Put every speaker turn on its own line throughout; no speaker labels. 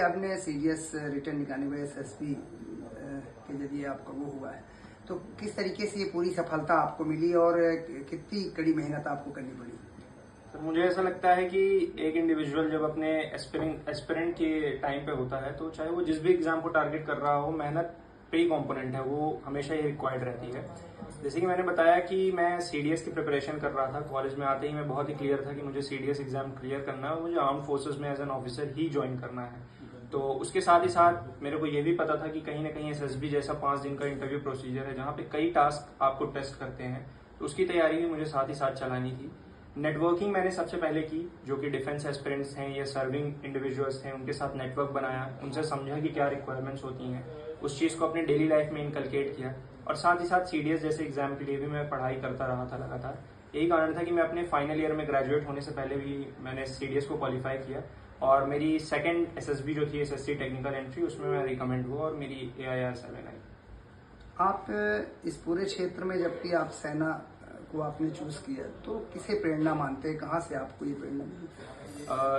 आपने CDS return निकालने में एसएसबी के जरिए आपका वो हुआ है, तो किस तरीके से ये पूरी सफलता आपको मिली और कितनी कड़ी मेहनत आपको करनी पड़ी?
सर मुझे ऐसा लगता है कि एक इंडिविजुअल जब अपने एस्पिरेंट के टाइम पे होता है तो चाहे वो जिस भी एग्जाम को टारगेट कर रहा हो, मेहनत प्री कॉम्पोनेंट है वो हमेशा ही रिक्वायर्ड रहती है। जैसे कि मैंने बताया कि मैं सीडीएस की प्रिपरेशन कर रहा था। कॉलेज में आते ही मैं बहुत ही क्लियर था कि मुझे सीडीएस एग्जाम क्लियर करना है और मुझे आर्म्ड फोर्सेस में एज एन ऑफिसर ही ज्वाइन करना है। तो उसके साथ ही साथ मेरे को ये भी पता था कि कहीं ना कहीं एसएसबी जैसा 5 दिन का इंटरव्यू प्रोसीजर है जहाँ पे कई टास्क आपको टेस्ट करते हैं, तो उसकी तैयारी भी मुझे साथ ही साथ चलानी थी। नेटवर्किंग मैंने सबसे पहले की, जो कि डिफेंस एस्पिरेंट्स हैं या सर्विंग इंडिविजुअल्स हैं, उनके साथ नेटवर्क बनाया, उनसे समझा कि क्या रिक्वायरमेंट्स होती हैं, उस चीज़ को अपने डेली लाइफ में इनकलकेट किया। और साथ ही साथ सीडीएस जैसे एग्जाम के लिए भी मैं पढ़ाई करता रहा था लगातार। यही कारण था कि मैं अपने फाइनल ईयर में ग्रेजुएट होने से पहले भी मैंने सीडीएस को क्वालिफाई किया और मेरी सेकंड एसएसबी जो थी एसएससी टेक्निकल एंट्री, उसमें मैं रिकमेंड हुआ और मेरी AIR 7 आई।
आप इस पूरे क्षेत्र में जबकि आप सेना को आपने चूज किया, तो किसे प्रेरणा मानते हैं, कहाँ से आपको ये प्रेरणा मिली?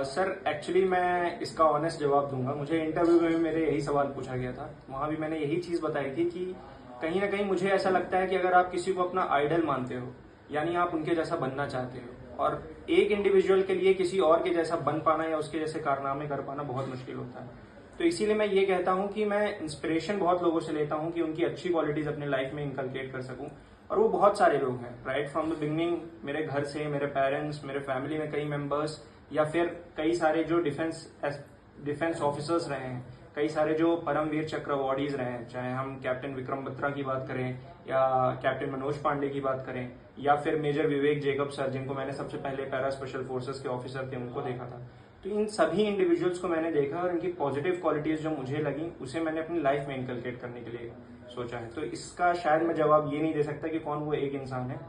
सर एक्चुअली मैं इसका ऑनेस्ट जवाब दूंगा। मुझे इंटरव्यू में भी मेरे यही सवाल पूछा गया था, वहां भी मैंने यही चीज बताई थी कि कहीं ना कहीं मुझे ऐसा लगता है कि अगर आप किसी को अपना आइडल मानते हो, यानी आप उनके जैसा बनना चाहते हो, और एक इंडिविजुअल के लिए किसी और के जैसा बन पाना या उसके जैसे कारनामे कर पाना बहुत मुश्किल होता है। तो इसीलिए मैं ये कहता हूं कि मैं इंस्पिरेशन बहुत लोगों से लेता हूं कि उनकी अच्छी क्वालिटीज अपने लाइफ में इंकलकेट कर सकूं, और वो बहुत सारे लोग हैं। राइट फ्रॉम द बिगनिंग, मेरे घर से, मेरे पेरेंट्स, मेरे फैमिली में कई मेंबर्स, या फिर कई सारे जो डिफेंस ऑफिसर्स रहे हैं, कई सारे जो परमवीर चक्र अवार्डीज रहे हैं, चाहे हम कैप्टन विक्रम बत्रा की बात करें या कैप्टन मनोज पांडे की बात करें या फिर मेजर विवेक जेकब सर, जिनको मैंने सबसे पहले पैरा स्पेशल फोर्सेस के ऑफिसर थे, उनको देखा था। तो इन सभी इंडिविजुअल्स को मैंने देखा और इनकी पॉजिटिव क्वालिटीज जो मुझे लगी उसे मैंने अपनी लाइफ में इनकलकेट करने के लिए सोचा है। तो इसका शायद मैं जवाब ये नहीं दे सकता कि कौन वो एक इंसान है,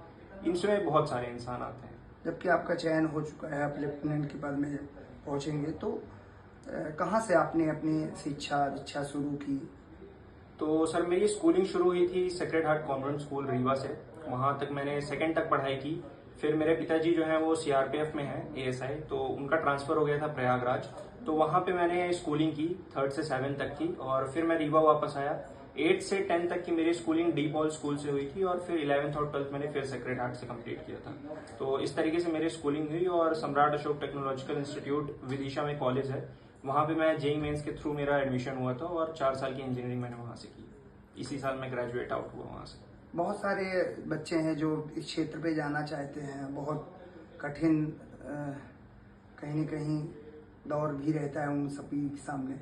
इनसे बहुत सारे इंसान आते हैं।
जबकि आपका चयन हो चुका है, आप लेफ्टिनेंट के पद में पहुंचेंगे, तो कहाँ से आपने अपनी शिक्षा शुरू की?
तो सर मेरी स्कूलिंग शुरू हुई थी sacred heart convent school Rewa से। वहां तक मैंने सेकंड तक पढ़ाई की। फिर मेरे पिताजी जो हैं वो CRPF में हैं, ASI, तो उनका ट्रांसफर हो गया था प्रयागराज। तो वहां पे मैंने स्कूलिंग की 3rd से 7th तक की, और फिर मैं रीवा वापस आया। 8th से 10th तक की मेरी स्कूलिंग डी पॉल स्कूल से हुई थी, और फिर 11th और 12th मैंने फिर सेक्रेड हार्ट से कंप्लीट किया था। तो इस तरीके से मेरी स्कूलिंग हुई। और सम्राट अशोक टेक्नोलॉजिकल इंस्टीट्यूट विदिशा में कॉलेज है, वहां पे मैं JEE मेंस के थ्रू मेरा एडमिशन हुआ था और 4 साल की इंजीनियरिंग मैंने वहां से की। इसी साल मैं ग्रेजुएट आउट हुआ वहां से।
बहुत सारे बच्चे हैं जो इस क्षेत्र पे जाना चाहते हैं, बहुत कठिन कहीं न कहीं दौर भी रहता है उन सभी के सामने,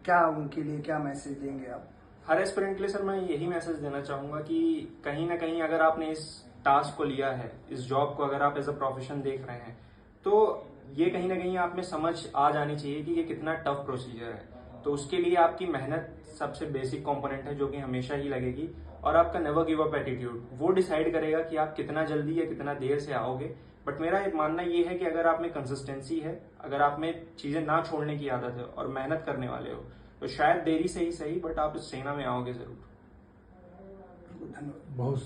क्या उनके लिए क्या मैसेज देंगे आप?
हर एस्पिरेंट के लिए सर मैं यही मैसेज देना चाहूंगा कि कहीं ना कहीं अगर आपने इस टास्क को लिया है, इस जॉब को अगर आप एज अ प्रोफेशन देख रहे हैं, तो ये कहीं ना कहीं आप में समझ आ जानी चाहिए कि ये कितना टफ प्रोसीजर है। तो उसके लिए आपकी मेहनत सबसे बेसिक कंपोनेंट है, जो कि हमेशा ही लगेगी। और आपका नेवर गिव अप एटीट्यूड वो डिसाइड करेगा कि आप कितना जल्दी या कितना देर से आओगे। बट मेरा एक मानना ये है कि अगर आप में कंसिस्टेंसी है, अगर आप में चीजें ना छोड़ने की आदत है और मेहनत करने वाले हो, तो शायद देरी से ही सही, बट आप इस सेना में आओगे जरूर।
धन्यवाद।
बहुत